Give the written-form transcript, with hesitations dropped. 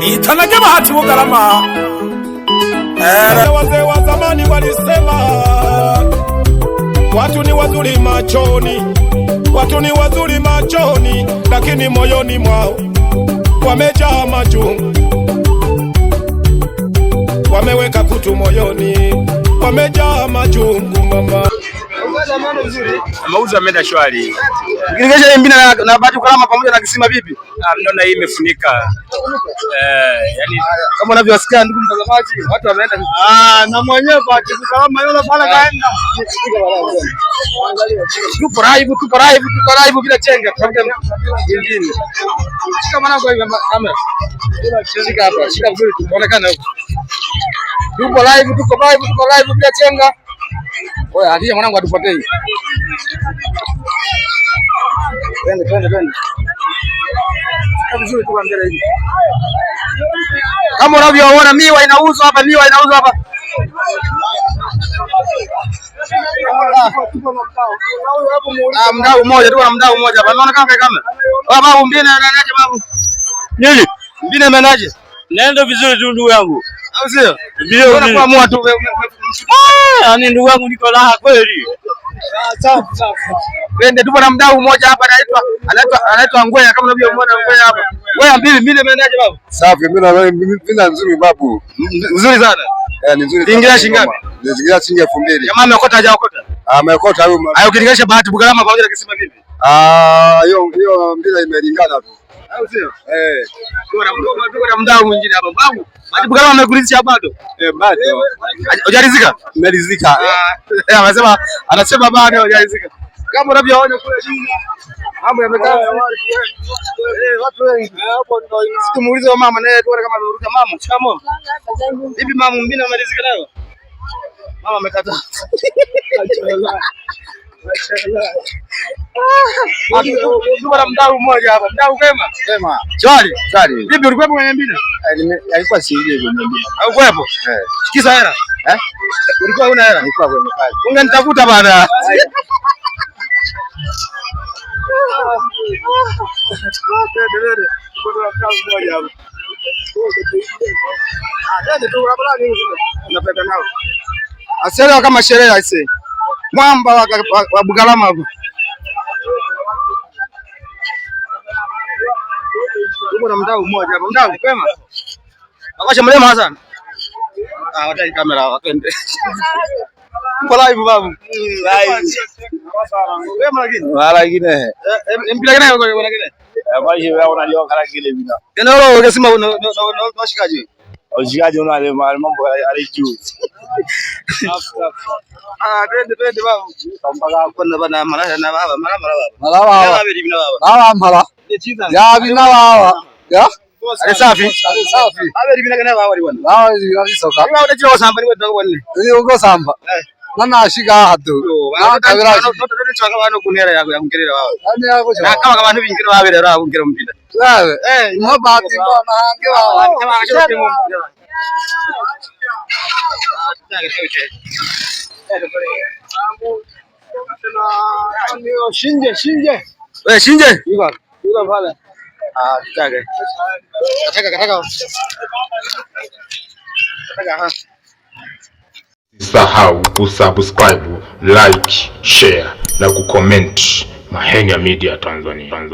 Itanage Bahati Bugarama. Wazee wa zamani walisema watu ni wazuri machoni, watu ni wazuri machoni, lakini moyoni mwao wamejaa majungu. Wameweka kutu moyoni, wamejaa majungu mama. Mauzo yameenda shwari. Ukilinganisha Mbina na Bahati Bugarama pamoja na Kisima vipi? Naona hii imefunika. Yani kama unavyosikia ndugu mtazamaji, watu wameenda na mwenyewe Bahati Bugarama yule pale kaenda. Tupo live bila chenga kwa nyingine. Shika mwanangu hivi kamera. Shika hapa, shika vizuri tuonekane huko. Tupo live bila chenga. Oya, hadi mwanangu atupotei. Twende. Vizuri tu mbele hivi. Kama unavyoona miwa inauzwa hapa, mdau mmoja tu, mdau mmoja hapa. Unaona kama babu Mbina anaje babu? Nini? Mbina anaje? Naenda vizuri tu ndugu yangu. Au sio? Ndio. Unakuamua tu. Yaani ndugu yangu niko raha kweli. Safi. Twende, tupo na mdau mmoja hapa anaitwa Ngwea, kama unavyomuona Ngwea hapa. Ngwea Mbina anaje babu? Safi, Mbina nzuri babu. Nzuri sana. Ni nzuri. Kiingia shilingi ngapi? Kiingia shilingi 2000. Jamaa ameokota hajaokota? Ameokota huyo. Hayo ukilinganisha Bahati Bugarama pamoja na Kisima vipi? Hiyo Mbina imelingana tu. Au sio? Tuko na mdau mwingine hapa. Babu, Bahati Bugarama amekuridhisha bado? Bado. Hujaridhika? Nimeridhika. Anasema bado hujaridhika. Kama unavyoona kule chini. Mambo yamekaa watu wengi. Hapo ndio simuulize wa mama naye tuone kama ameruka mama. Shikamoo. Bibi mama Mbina umeridhika nayo? Mama amekataa. Tuko na mdau mmoja hapa. Mdau kwema? Shwari. Bibi ulikuwa kwenye Mbina? Alikuwa siingie kwenye Mbina. Au kwepo? Sikiza hela. Ulikuwa una hela? Nilikuwa kwenye kazi. Ungenitafuta bana. Asema kama sherehe aise. Mwamba wa Bugarama hapo. Tuko na mdau mmoja hapo. Mdau kwema? Akasha mlema Hassan. Watai kamera watende. Kwa live babu. Live. Kwema lakini. Mpira gani wewe lakini? Maji wewe unajua kala kile bila. Ndio ungesema unashikaje? Ushikaje una mambo alijuu. Twende babu. Mpaka kwenda bana mara na baba. Mala. Ya bina baba. Ya? Safi. Abeli bina kana baba bwana. Ni soka. Wewe unajua kwa samba ni wewe bwana. Ni uko samba. Nana shika hatu. Kabira. Ndio bano kunera yako yakungerera wao. Ani yako cha. Kama abantu bingire babere ra kungira mpira. Wewe. Mo Bahati mbona hange wao. Kama akashoka timu. Shinje. Wewe Shinje? Yuko pale. Kataka. Usisahau kusubscribe, like, share na kucomment Mahenya Media Tanzania.